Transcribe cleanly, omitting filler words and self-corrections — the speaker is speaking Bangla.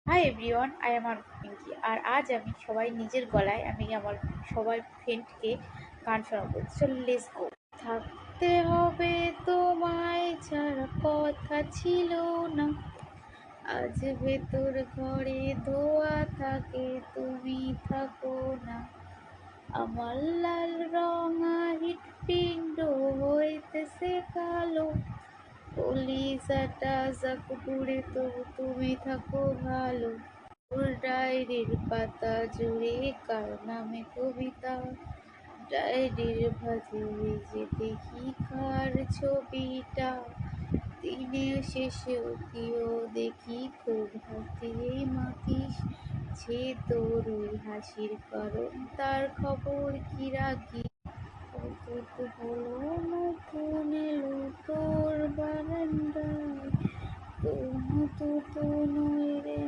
Hi everyone, I M R Pinki. আর আজ আমি সবাই নিজের গলায় আমি আমার সবার ফ্রেন্ডকে গান শোনাবো। চল লেটস গো। থাকতে হবে তোমায় ছাড়া কথা ছিল না, আজ ভেতর ঘরে ধোয়া থাকে তুমি থাকো না। আমার লাল রঙা হৃৎপিণ্ড হইতেছে কালো, কলিজাটা যাক পুড়ে তবু তুমি থাকো ভালো। তোর ডায়েরির পাতা জুড়ে কার নামে কবিতা, ডায়েরির ভাঁজে যে দেখি কার ছবিটা। দিনের শেষেও কিও দেখি খুব হাসিয়ে মাখিস, যে তোর ওই হাসির কারণ তার খবর কি রাখি। কত হলো নতুন এলো তোর বারান্দায়, কোনো তো নয় রে।